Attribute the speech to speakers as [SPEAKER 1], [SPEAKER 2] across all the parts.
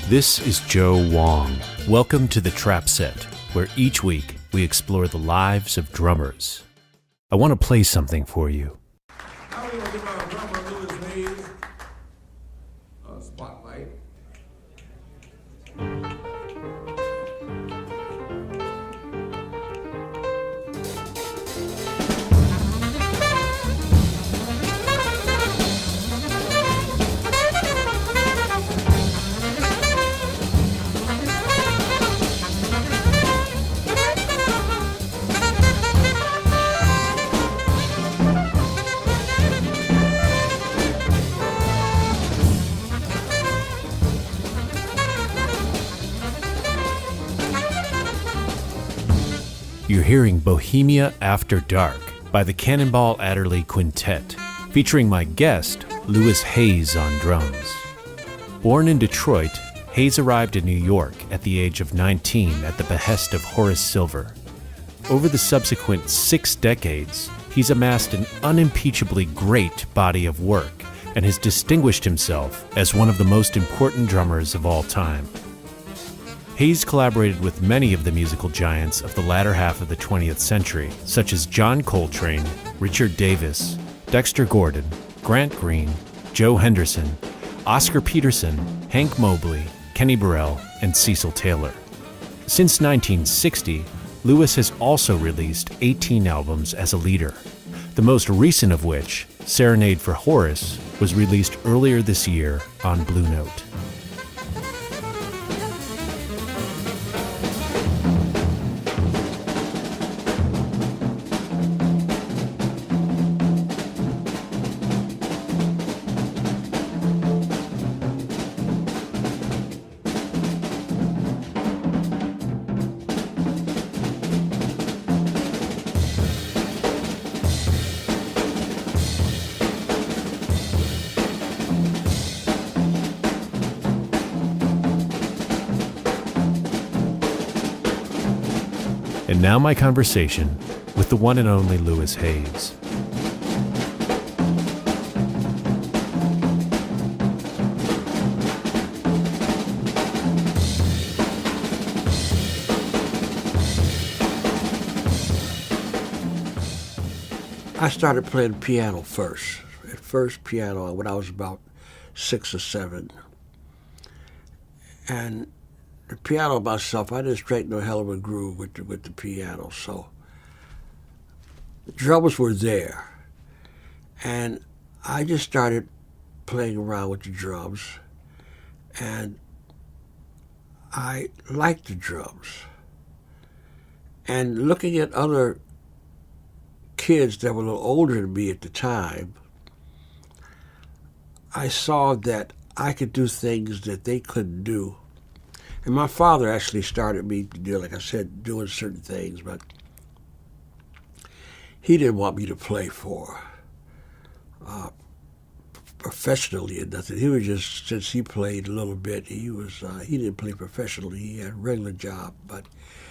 [SPEAKER 1] This is Joe Wong. Welcome to the Trap Set, where each week we explore the lives of drummers. I want to play something for you.
[SPEAKER 2] Now we're going to give our drummer Louis Hayes a spotlight.
[SPEAKER 1] You're hearing Bohemia After Dark by the Cannonball Adderly Quintet, featuring my guest, Louis Hayes on drums. Born in Detroit, Hayes arrived in New York at the age of 19 at the behest of Horace Silver. Over the subsequent 6 decades, he's amassed an unimpeachably great body of work and has distinguished himself as one of the most important drummers of all time. Hayes collaborated with many of the musical giants of the latter half of the 20th century, such as John Coltrane, Richard Davis, Dexter Gordon, Grant Green, Joe Henderson, Oscar Peterson, Hank Mobley, Kenny Burrell, and Cecil Taylor. Since 1960, Louis has also released 18 albums as a leader, the most recent of which, Serenade for Horace, was released earlier this year on Blue Note. And now my conversation with the one and only Louis Hayes.
[SPEAKER 3] I started playing piano first. At first piano when I was about 6 or 7. And the piano myself, I didn't straighten no hell of a groove with the piano. So the drums were there. And I just started playing around with the drums. And I liked the drums. And looking at other kids that were a little older than me at the time, I saw that I could do things that they couldn't do. And my father actually started me to do, like I said, doing certain things, but he didn't want me to play for professionally or nothing. He was just, since he played a little bit, he didn't play professionally. He had a regular job, but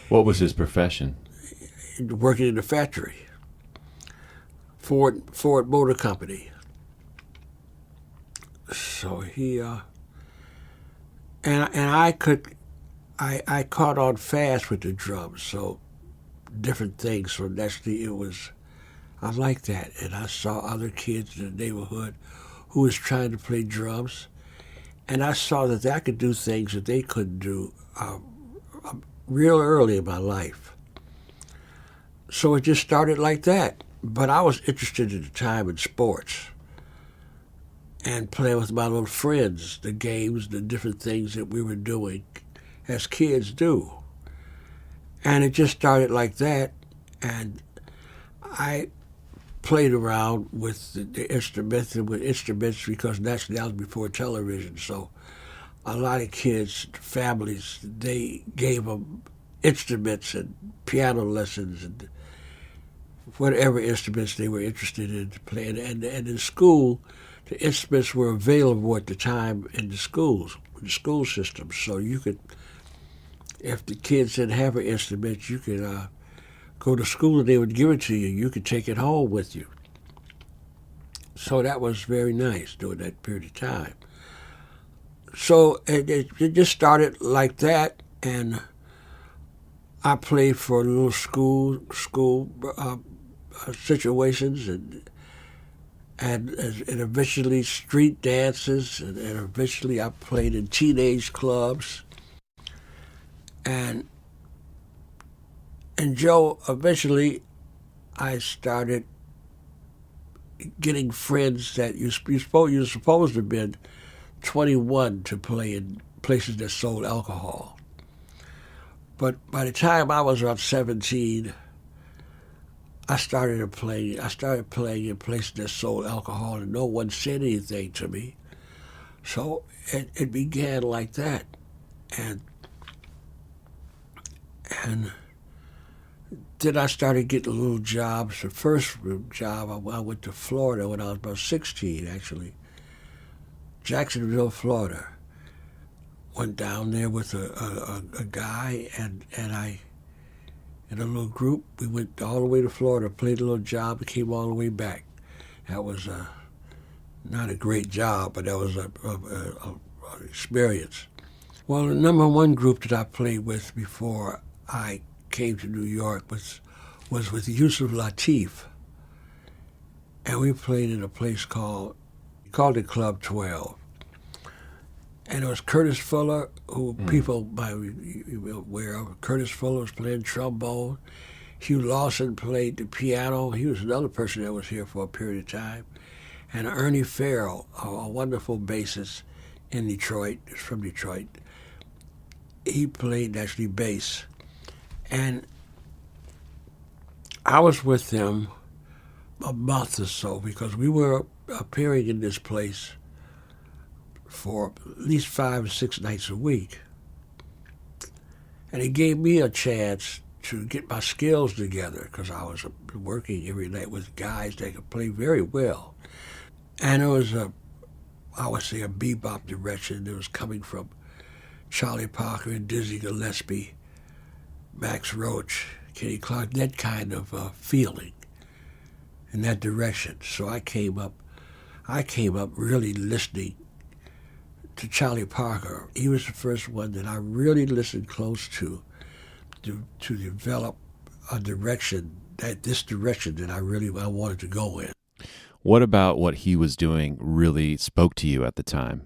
[SPEAKER 4] what was his profession?
[SPEAKER 3] Working in the factory, Ford Motor Company. So he I caught on fast with the drums, so different things. So naturally I liked that. And I saw other kids in the neighborhood who was trying to play drums, and I saw that I could do things that they couldn't do real early in my life. So it just started like that. But I was interested at the time in sports and playing with my little friends, the games, the different things that we were doing as kids do. And it just started like that, and I played around with the instruments because naturally that was before television, so a lot of kids, families, they gave them instruments and piano lessons and whatever instruments they were interested in playing. And in school, the instruments were available at the time in the schools, the school system. So you could, if the kids didn't have an instrument, you could go to school and they would give it to you. You could take it home with you. So that was very nice during that period of time. So it just started like that, and I played for little school situations, and eventually street dances, and eventually I played in teenage clubs, and Joe, eventually I started getting friends that you're supposed to have been 21 to play in places that sold alcohol. But by the time I was around 17, I started playing in places that sold alcohol, and no one said anything to me. So it began like that, and then I started getting little jobs. The first job, I went to Florida when I was about 16, actually. Jacksonville, Florida. Went down there with a guy, and I, in a little group, we went all the way to Florida, played a little job, and came all the way back. That was not a great job, but that was an experience. Well, the number one group that I played with before I came to New York was with Yusuf Lateef, and we played in a place called it Club 12. And it was Curtis Fuller, who people might be aware of. Curtis Fuller was playing trombone. Hugh Lawson played the piano. He was another person that was here for a period of time. And Ernie Farrell, a wonderful bassist in Detroit, from Detroit, he played actually bass. And I was with them a month or so because we were appearing in this place for at least 5 or 6 nights a week. And it gave me a chance to get my skills together because I was working every night with guys that could play very well. And it was I would say a bebop direction that was coming from Charlie Parker and Dizzy Gillespie, Max Roach, Kenny Clark, that kind of feeling in that direction. So I came up really listening to Charlie Parker. He was the first one that I really listened close to develop a direction that I wanted to go in.
[SPEAKER 4] What about what he was doing really spoke to you at the time?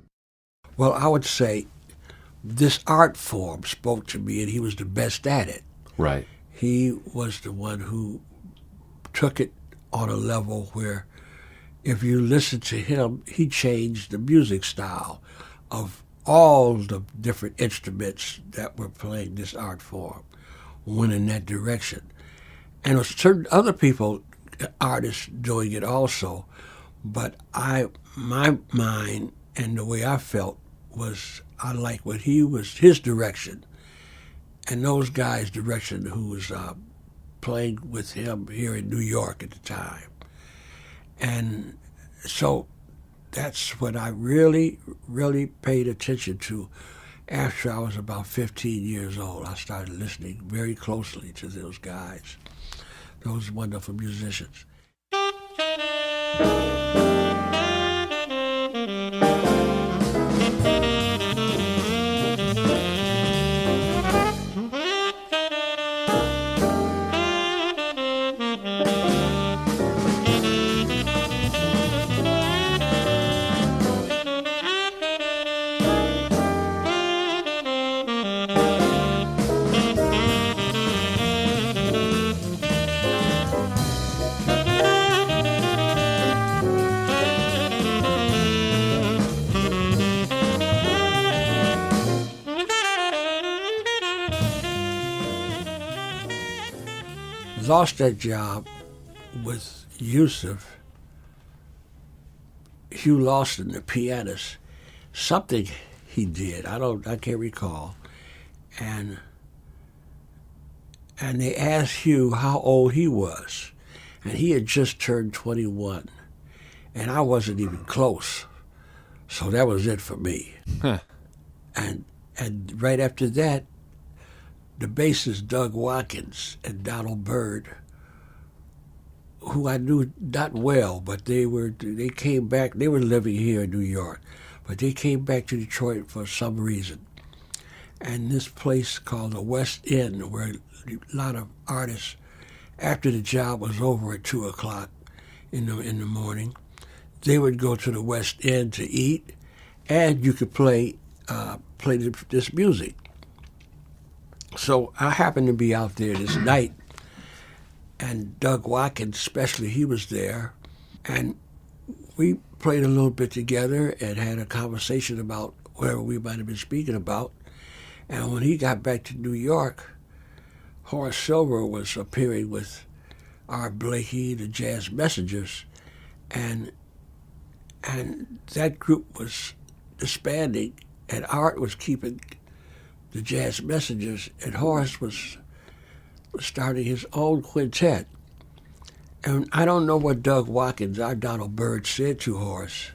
[SPEAKER 3] Well, I would say this art form spoke to me, and he was the best at it.
[SPEAKER 4] Right.
[SPEAKER 3] He was the one who took it on a level where if you listen to him, he changed the music style of all the different instruments that were playing this art form, went in that direction. And there were certain other people, artists, doing it also, but my mind and the way I felt was I liked what his direction, and those guys' direction who was playing with him here in New York at the time. And so that's what I really, really paid attention to. After I was about 15 years old, I started listening very closely to those guys, those wonderful musicians. Lost that job with Yusuf, Hugh Lawson, the pianist. Something he did, I can't recall. And they asked Hugh how old he was, and he had just turned 21, and I wasn't even close. So that was it for me.
[SPEAKER 4] Huh.
[SPEAKER 3] And right after that, the bassist Doug Watkins and Donald Byrd, who I knew not well, but they came back. They were living here in New York, But they came back to Detroit for some reason. And this place called the West End, where a lot of artists, after the job was over at 2 o'clock in the morning, they would go to the West End to eat, and you could play this music. So I happened to be out there this night, and Doug Watkins, especially, he was there, and we played a little bit together and had a conversation about whatever we might have been speaking about. And when he got back to New York, Horace Silver was appearing with Art Blakey, the Jazz Messengers, and that group was disbanding, and Art was keeping the Jazz Messengers, and Horace was starting his own quintet. And I don't know what Doug Watkins, our Donald Byrd, said to Horace,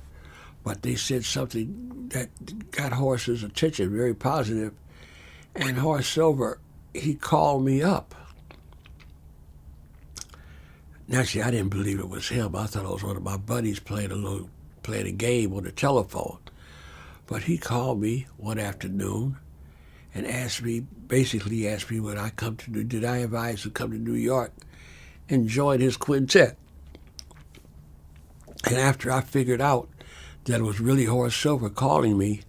[SPEAKER 3] but they said something that got Horace's attention, very positive. And Horace Silver, he called me up. Naturally, I didn't believe it was him. I thought it was one of my buddies playing a game on the telephone. But he called me one afternoon and basically asked me would I come to, did I advise to come to New York and join his quintet. And after I figured out that it was really Horace Silver calling me,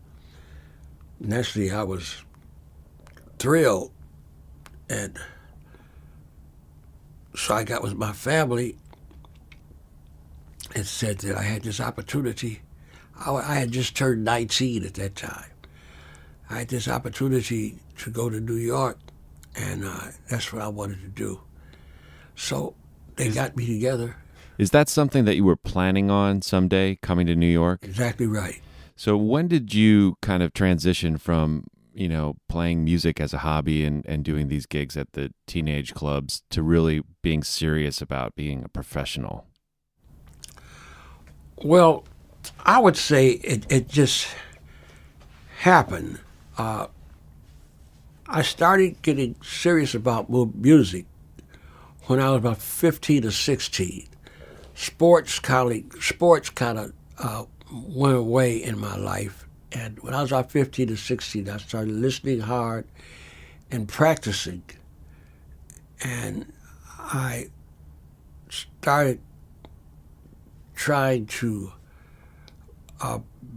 [SPEAKER 3] naturally I was thrilled. And so I got with my family and said that I had this opportunity. I had just turned 19 at that time. I had this opportunity to go to New York, and that's what I wanted to do. So they got me together.
[SPEAKER 4] Is that something that you were planning on someday, coming to New York?
[SPEAKER 3] Exactly right.
[SPEAKER 4] So when did you kind of transition from, playing music as a hobby and doing these gigs at the teenage clubs to really being serious about being a professional?
[SPEAKER 3] Well, I would say it just happened. I started getting serious about music when I was about 15 or 16. Sports kind of went away in my life. And when I was about 15 or 16, I started listening hard and practicing. And I started trying to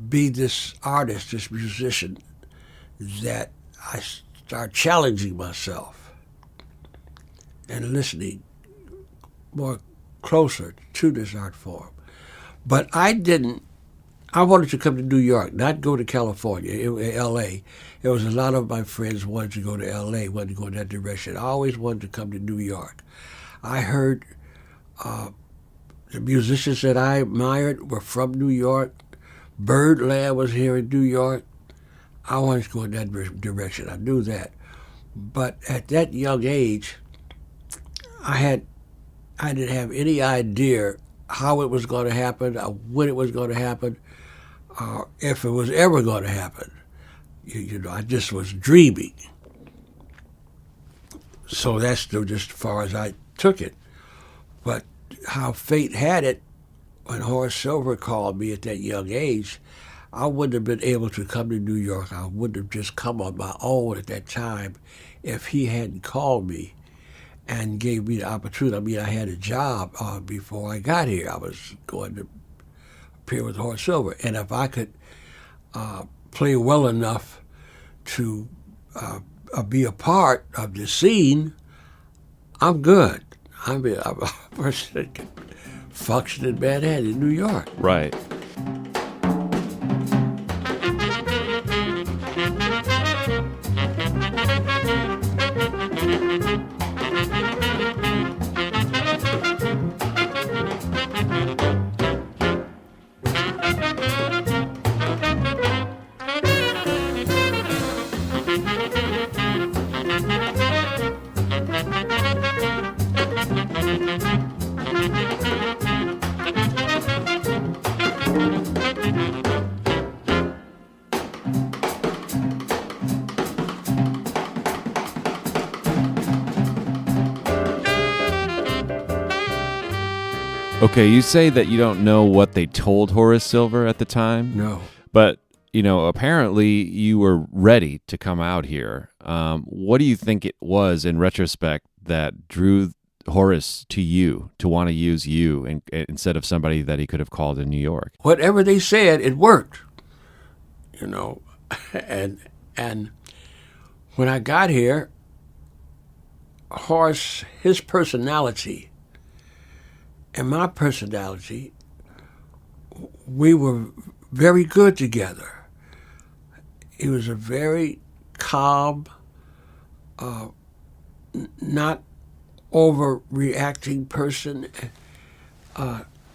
[SPEAKER 3] be this artist, this musician, that I started challenging myself and listening more closer to this art form. But I wanted to come to New York, not go to California, L.A. There was a lot of my friends wanted to go to L.A., wanted to go in that direction. I always wanted to come to New York. I heard the musicians that I admired were from New York. Birdland was here in New York. I wanted to go in that direction. I knew that. But at that young age, I didn't have any idea how it was going to happen, when it was going to happen, if it was ever going to happen. I just was dreaming. So that's just as far as I took it. But how fate had it, when Horace Silver called me at that young age, I wouldn't have been able to come to New York. I wouldn't have just come on my own at that time if he hadn't called me and gave me the opportunity. I mean, I had a job before I got here. I was going to appear with Horace Silver. And if I could play well enough to be a part of the scene, I'm good. I'm a person that can function in Manhattan, in New York.
[SPEAKER 4] Right. Okay, you say that you don't know what they told Horace Silver at the time?
[SPEAKER 3] No.
[SPEAKER 4] But apparently you were ready to come out here. What do you think it was in retrospect that drew Horace to you, to want to use you instead of somebody that he could have called in New York?
[SPEAKER 3] Whatever they said, it worked, and when I got here, Horace, his personality and my personality, we were very good together. He was a very calm, not overreacting person.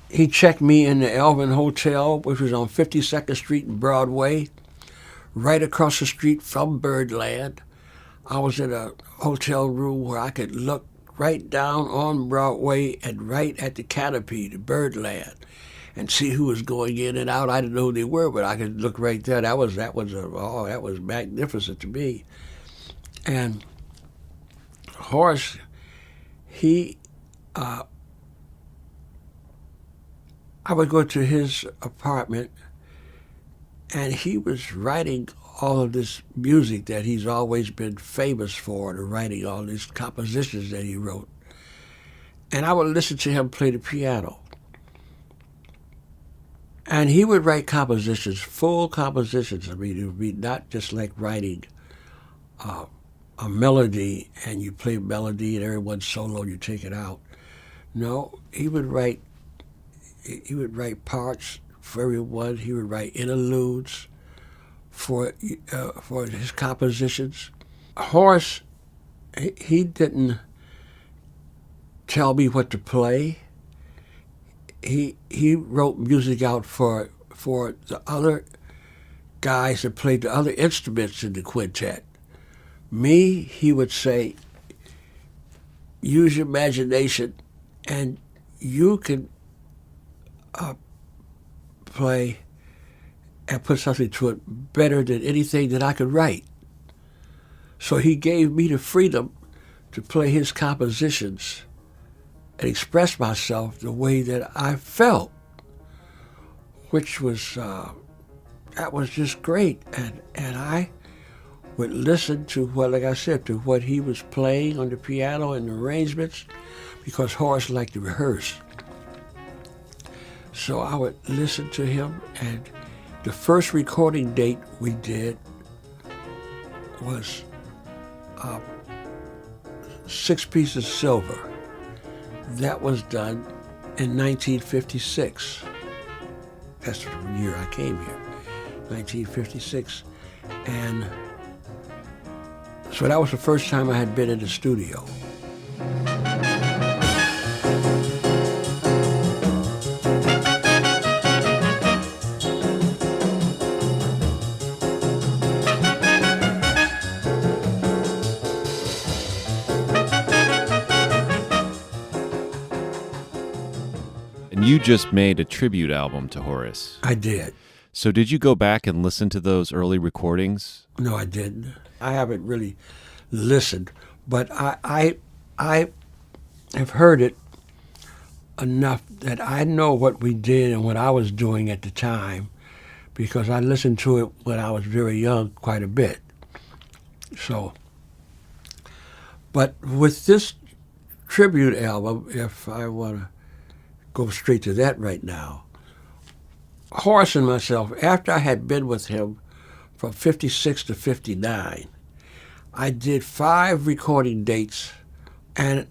[SPEAKER 3] He checked me in the Elvin Hotel, which was on 52nd Street and Broadway, right across the street from Birdland. I was in a hotel room where I could look right down on Broadway and right at the canopy, the Birdland, and see who was going in and out. I didn't know who they were, but I could look right there. That was magnificent to me. And Horace, I would go to his apartment, and he was writing all of this music that he's always been famous for, and writing all these compositions that he wrote. And I would listen to him play the piano. And he would write compositions, full compositions. I mean, it would be not just like writing a melody and you play a melody and everyone's solo and you take it out. No, he would write parts for everyone. He would write interludes for his compositions. Horace, he didn't tell me what to play. He wrote music out for the other guys that played the other instruments in the quintet. Me, he would say, use your imagination and you can play and put something to it better than anything that I could write. So he gave me the freedom to play his compositions and express myself the way that I felt, which was, that was just great. And I would listen to like I said, to what he was playing on the piano and the arrangements, because Horace liked to rehearse. So I would listen to him, and the first recording date we did was 6 Pieces of Silver. That was done in 1956. That's the year I came here, 1956. And so that was the first time I had been in the studio.
[SPEAKER 4] And you just made a tribute album to Horace.
[SPEAKER 3] I did.
[SPEAKER 4] So did you go back and listen to those early recordings?
[SPEAKER 3] No, I didn't. I haven't really listened, but I have heard it enough that I know what we did and what I was doing at the time, because I listened to it when I was very young quite a bit. So, but with this tribute album, if I want to go straight to that right now, Horace and myself, after I had been with him from 56 to 59, I did 5 recording dates, and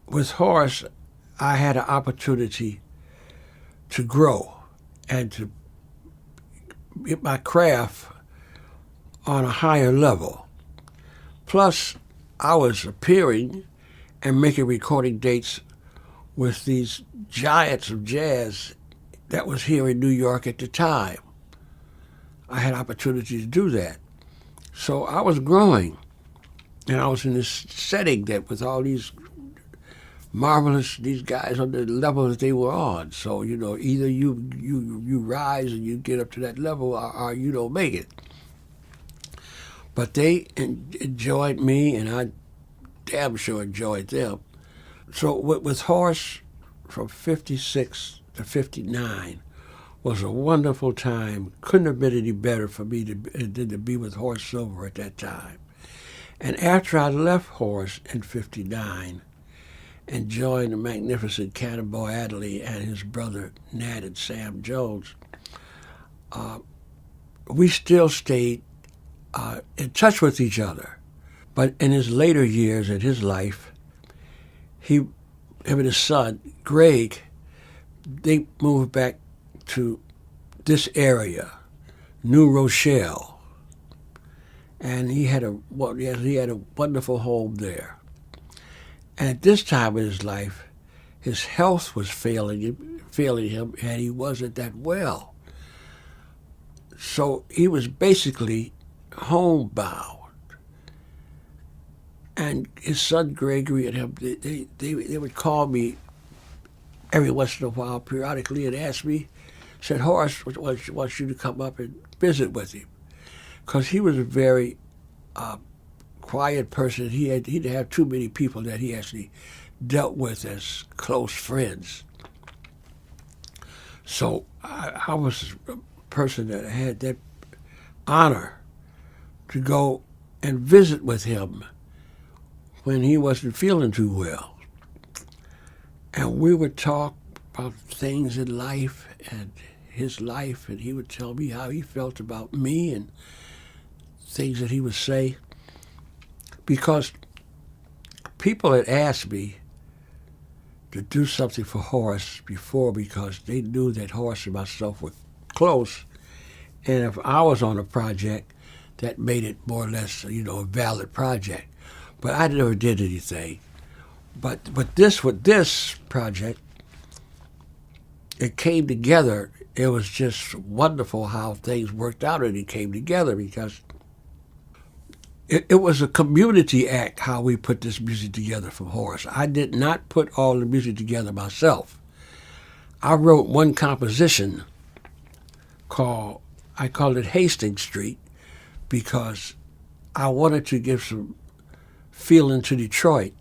[SPEAKER 3] with Horace, I had an opportunity to grow and to get my craft on a higher level. Plus, I was appearing and making recording dates with these giants of jazz that was here in New York at the time. I had opportunity to do that. So I was growing, and I was in this setting that with all these these guys on the level that they were on. So, either you rise and you get up to that level, or you don't make it. But they enjoyed me, and I damn sure enjoyed them. So with Horace, from 56 to 59, was a wonderful time. Couldn't have been any better for me than to be with Horace Silver at that time. And after I left Horace in '59 and joined the magnificent Cannonball Adderly and his brother Nat and Sam Jones, we still stayed in touch with each other. But in his later years in his life, him and his son, Greg, they moved back to this area, New Rochelle, and he had a wonderful home there. And at this time in his life, his health was failing him, and he wasn't that well. So he was basically homebound. And his son Gregory and him, they would call me every once in a while, periodically, and ask me, said, Horace wants you to come up and visit with him. Because he was a very quiet person. He didn't have too many people that he actually dealt with as close friends. So I was a person that had that honor to go and visit with him when he wasn't feeling too well. And we would talk about things in life and his life, and he would tell me how he felt about me and things that he would say. Because people had asked me to do something for Horace before because they knew that Horace and myself were close, and if I was on a project, that made it more or less, a valid project. But I never did anything. But with this project, it came together. It was just wonderful how things worked out, and it came together because it was a community act how we put this music together for Horace. I did not put all the music together myself. I wrote one composition I called it Hastings Street, because I wanted to give some feeling to Detroit,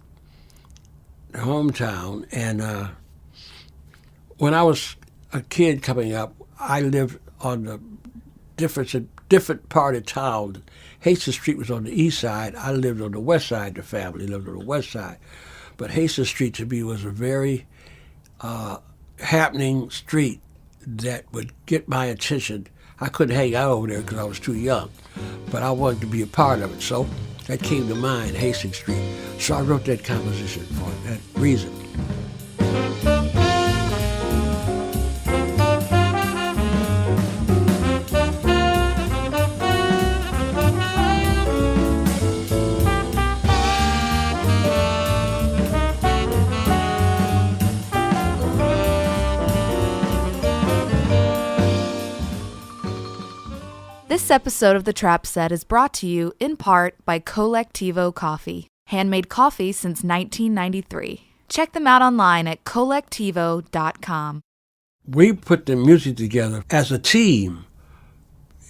[SPEAKER 3] the hometown. And when I was a kid coming up, I lived on the different part of town. Hastings Street was on the east side. I lived on the west side. The family lived on the west side. But Hastings Street to me was a very happening street that would get my attention. I couldn't hang out over there because I was too young, but I wanted to be a part of it. So that came to mind, Hastings Street. So I wrote that composition for that reason.
[SPEAKER 5] This episode of The Trap Set is brought to you in part by Collectivo Coffee. Handmade coffee since 1993. Check them out online at collectivo.com.
[SPEAKER 3] We put the music together as a team.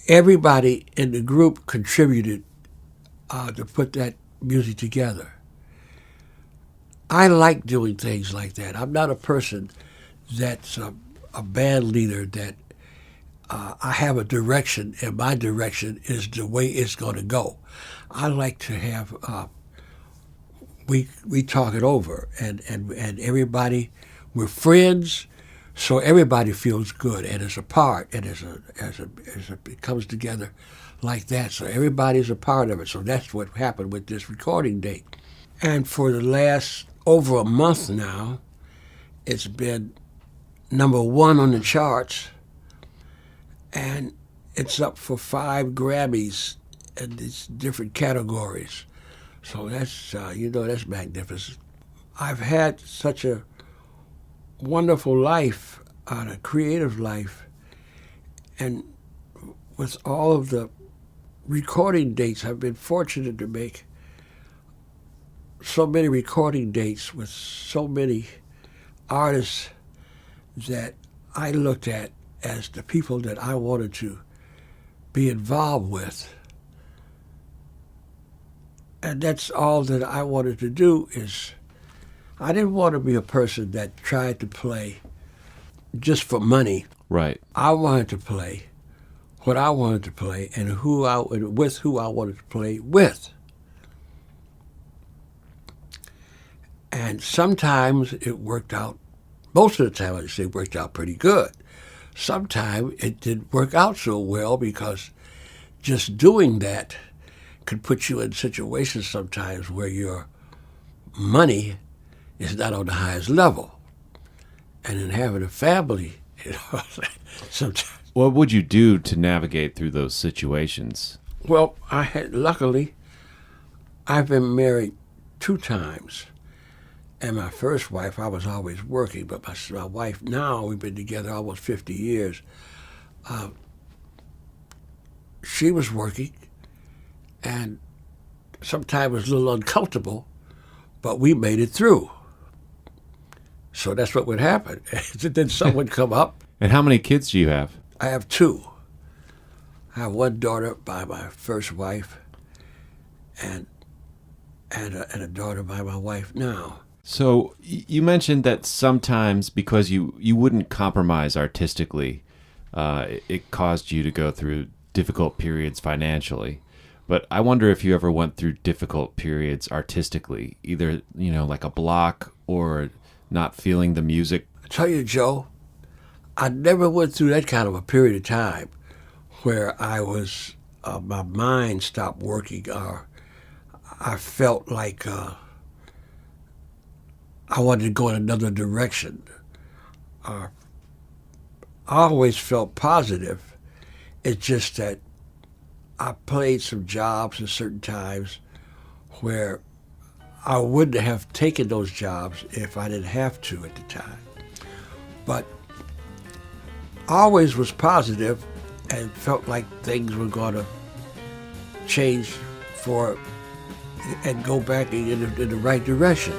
[SPEAKER 3] Everybody in the group contributed to put that music together. I like doing things like that. I'm not a person that's a band leader that I have a direction, and my direction is the way it's going to go. I like to have, we talk it over, and everybody, we're friends, so everybody feels good, and it's a part, and it comes together like that, so everybody's a part of it. So that's what happened with this recording date. And for the last over a month now, it's been #1 on the charts, and it's up for 5 Grammys in these different categories. So that's, that's magnificent. I've had such a wonderful life, a creative life, and with all of the recording dates, I've been fortunate to make so many recording dates with so many artists that I looked at as the people that I wanted to be involved with. And that's all that I wanted to do. Is I didn't want to be a person that tried to play just for money.
[SPEAKER 4] Right.
[SPEAKER 3] I wanted to play what I wanted to play and who I wanted to play with. And sometimes it worked out, most of the time I'd say it worked out pretty good. Sometimes it didn't work out so well because just doing that could put you in situations sometimes where your money is not on the highest level. And in having a family, sometimes.
[SPEAKER 4] What would you do to navigate through those situations?
[SPEAKER 3] Well, luckily, I've been married 2 times. And my first wife, I was always working, but my wife now, we've been together almost 50 years. She was working, and sometimes it was a little uncomfortable, but we made it through. So that's what would happen. Then someone would come up.
[SPEAKER 4] And how many kids do you have?
[SPEAKER 3] I have 2. I have 1 daughter by my first wife, and a daughter by my wife now.
[SPEAKER 4] So you mentioned that sometimes because you wouldn't compromise artistically, it caused you to go through difficult periods financially. But I wonder if you ever went through difficult periods artistically, either, like a block or not feeling the music.
[SPEAKER 3] I tell you, Joe, I never went through that kind of a period of time where I was, my mind stopped working, or I felt like I wanted to go in another direction. I always felt positive. It's just that I played some jobs at certain times where I wouldn't have taken those jobs if I didn't have to at the time. But I always was positive and felt like things were going to change and go back in the right direction.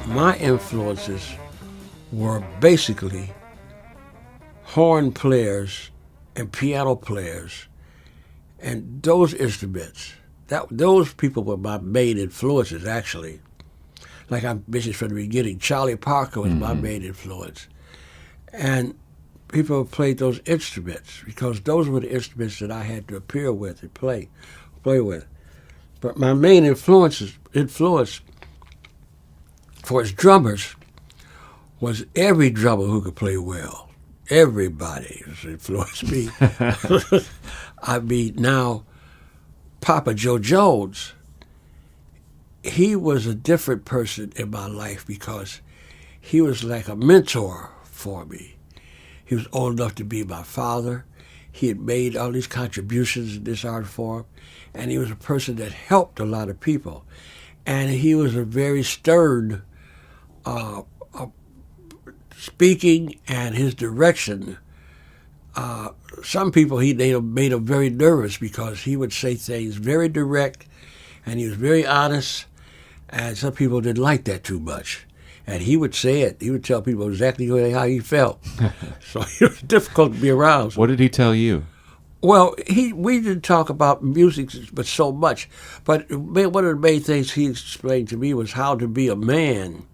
[SPEAKER 3] My influences were basically horn players and piano players and those instruments. Those people were my main influences, actually. Like I mentioned from the beginning, Charlie Parker was my main influence. And people played those instruments because those were the instruments that I had to appear with and play with. But my main influence for his drummers was every drummer who could play well. Everybody influenced me. I mean, now, Papa Joe Jones, he was a different person in my life because he was like a mentor for me. He was old enough to be my father. He had made all these contributions in this art form, and he was a person that helped a lot of people. And he was a very stern speaking, and his direction. Some people made him very nervous because he would say things very direct, and he was very honest, and some people didn't like that too much. And he would say it. He would tell people exactly how he felt. So it was difficult to be around.
[SPEAKER 4] What did he tell you?
[SPEAKER 3] Well, we didn't talk about music but so much. But one of the main things he explained to me was how to be a man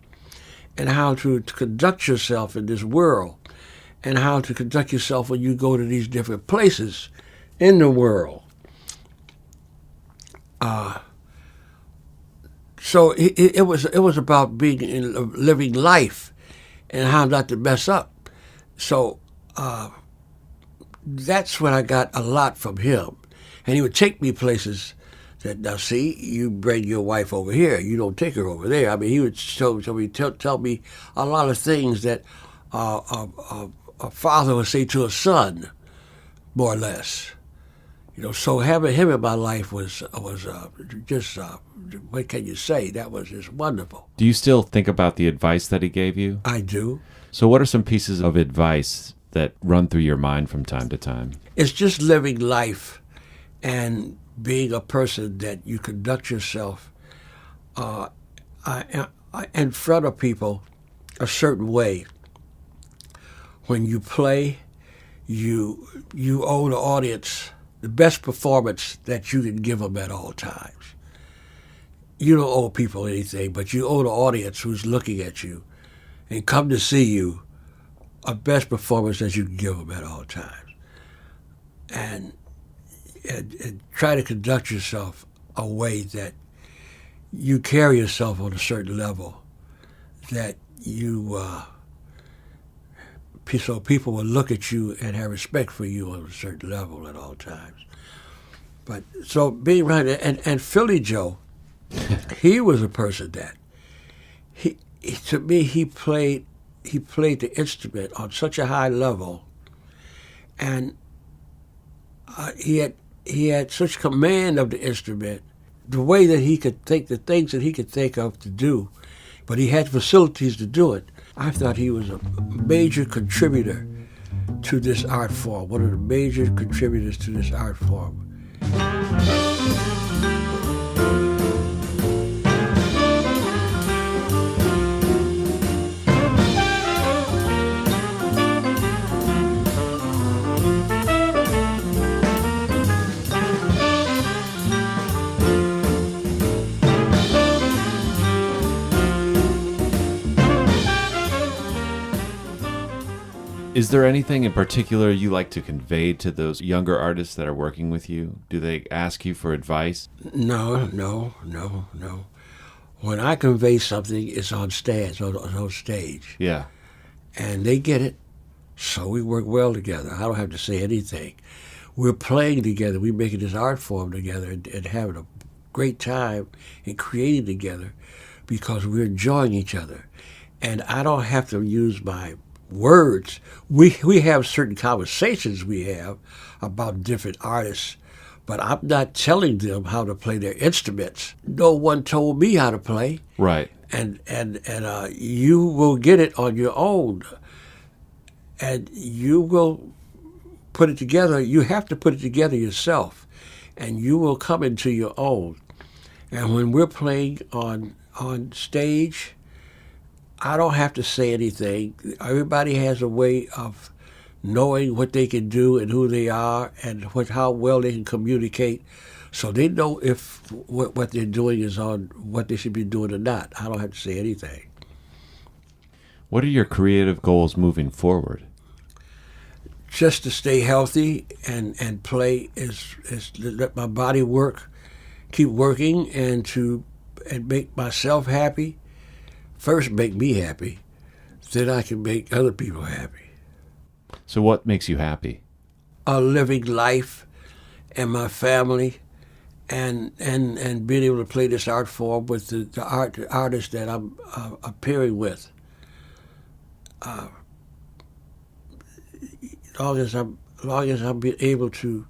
[SPEAKER 3] and how to conduct yourself in this world and how to conduct yourself when you go to these different places in the world. So it was about living life and how not to mess up. So that's when I got a lot from him. And he would take me places that, now see, you bring your wife over here, you don't take her over there. I mean, he would tell me a lot of things that a father would say to a son, more or less. So having him in my life was just, what can you say? That was just wonderful.
[SPEAKER 4] Do you still think about the advice that he gave you?
[SPEAKER 3] I do.
[SPEAKER 4] So what are some pieces of advice that run through your mind from time to time?
[SPEAKER 3] It's just living life and being a person that you conduct yourself in front of people a certain way. When you play, you owe the audience the best performance that you can give them at all times. You don't owe people anything, but you owe the audience who's looking at you and come to see you a best performance that you can give them at all times. And try to conduct yourself a way that you carry yourself on a certain level, that so people will look at you and have respect for you on a certain level at all times. But so being right, and Philly Joe, he was a person that to me he played the instrument on such a high level, and he had such command of the instrument, the way that he could think, the things that he could think of to do, but he had facilities to do it. I thought he was a major contributor to this art form, one of the major contributors to this art form.
[SPEAKER 4] Is there anything in particular you like to convey to those younger artists that are working with you? Do they ask you for advice?
[SPEAKER 3] No. When I convey something, it's on stage.
[SPEAKER 4] Yeah.
[SPEAKER 3] And they get it, so we work well together. I don't have to say anything. We're playing together. We're making this art form together and having a great time and creating together because we're enjoying each other. And I don't have to use my words. We have certain conversations we have about different artists, but I'm not telling them how to play their instruments. No one told me how to play.
[SPEAKER 4] Right.
[SPEAKER 3] And you will get it on your own, and you will put it together. You have to put it together yourself, and you will come into your own. And when we're playing on stage, I don't have to say anything. Everybody has a way of knowing what they can do and who they are and how well they can communicate, so they know if what they're doing is on what they should be doing or not. I don't have to say anything.
[SPEAKER 4] What are your creative goals moving forward?
[SPEAKER 3] Just to stay healthy and play is let my body work, keep working, and make myself happy. First, make me happy, then I can make other people happy.
[SPEAKER 4] So what makes you happy?
[SPEAKER 3] A living life and my family and being able to play this art form with the artists that I'm appearing with. As long as I'm being able to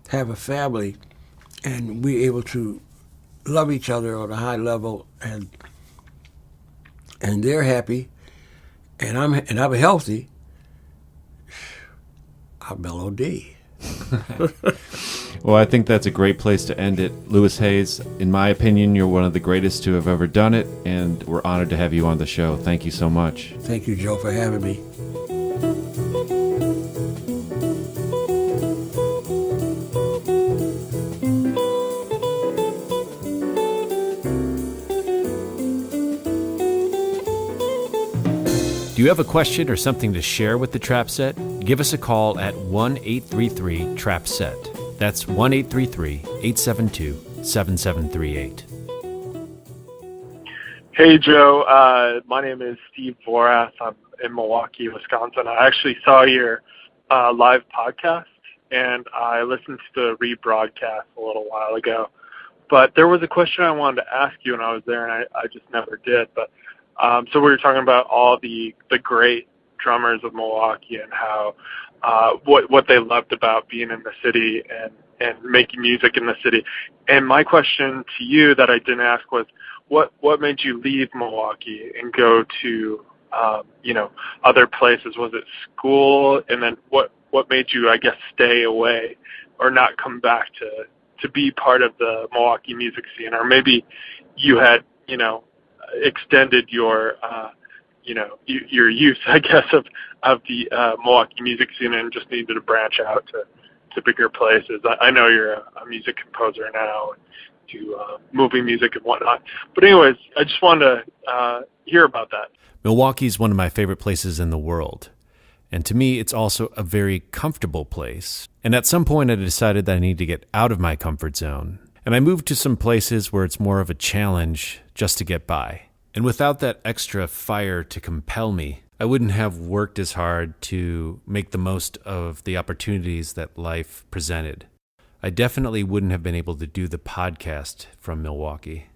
[SPEAKER 3] have a family and we're able to love each other on a high level and they're happy, and I'm healthy, I'm Melody.
[SPEAKER 4] Well, I think that's a great place to end it. Louis Hayes, in my opinion, you're one of the greatest to have ever done it, and we're honored to have you on the show. Thank you so much.
[SPEAKER 3] Thank you, Joe, for having me.
[SPEAKER 1] Do you have a question or something to share with the Trap Set? Give us a call at 1-833-TRAP-SET. That's 1-833-872-7738.
[SPEAKER 6] Hey, Joe. My name is Steve Vorath. I'm in Milwaukee, Wisconsin. I actually saw your live podcast, and I listened to the rebroadcast a little while ago. But there was a question I wanted to ask you when I was there, and I just never did. But so we were talking about all the great drummers of Milwaukee and how what they loved about being in the city and making music in the city. And my question to you that I didn't ask was, what made you leave Milwaukee and go to other places? Was it school? And then what made you, I guess, stay away or not come back to be part of the Milwaukee music scene? Or maybe you had extended your your use, I guess, of the Milwaukee music scene, and just needed to branch out to bigger places. I know you're a music composer now, to movie music and whatnot. But anyways, I just wanted to hear about that.
[SPEAKER 1] Milwaukee is one of my favorite places in the world. And to me, it's also a very comfortable place. And at some point, I decided that I need to get out of my comfort zone. And I moved to some places where it's more of a challenge just to get by. And without that extra fire to compel me, I wouldn't have worked as hard to make the most of the opportunities that life presented. I definitely wouldn't have been able to do the podcast from Milwaukee.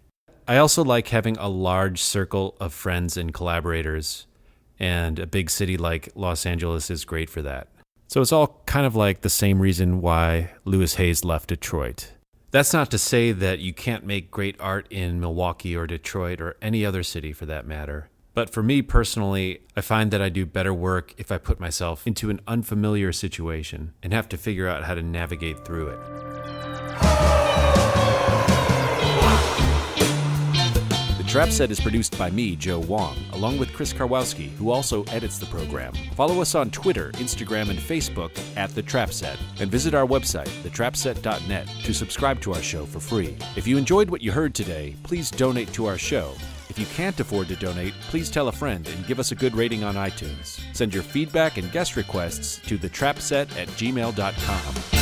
[SPEAKER 1] I also like having a large circle of friends and collaborators, and a big city like Los Angeles is great for that. So it's all kind of like the same reason why Louis Hayes left Detroit. That's not to say that you can't make great art in Milwaukee or Detroit or any other city for that matter. But for me personally, I find that I do better work if I put myself into an unfamiliar situation and have to figure out how to navigate through it. The Trap Set is produced by me, Joe Wong, along with Chris Karwowski, who also edits the program. Follow us on Twitter, Instagram, and Facebook at The Trap Set, and visit our website, thetrapset.net, to subscribe to our show for free. If you enjoyed what you heard today, please donate to our show. If you can't afford to donate, please tell a friend and give us a good rating on iTunes. Send your feedback and guest requests to thetrapset@gmail.com.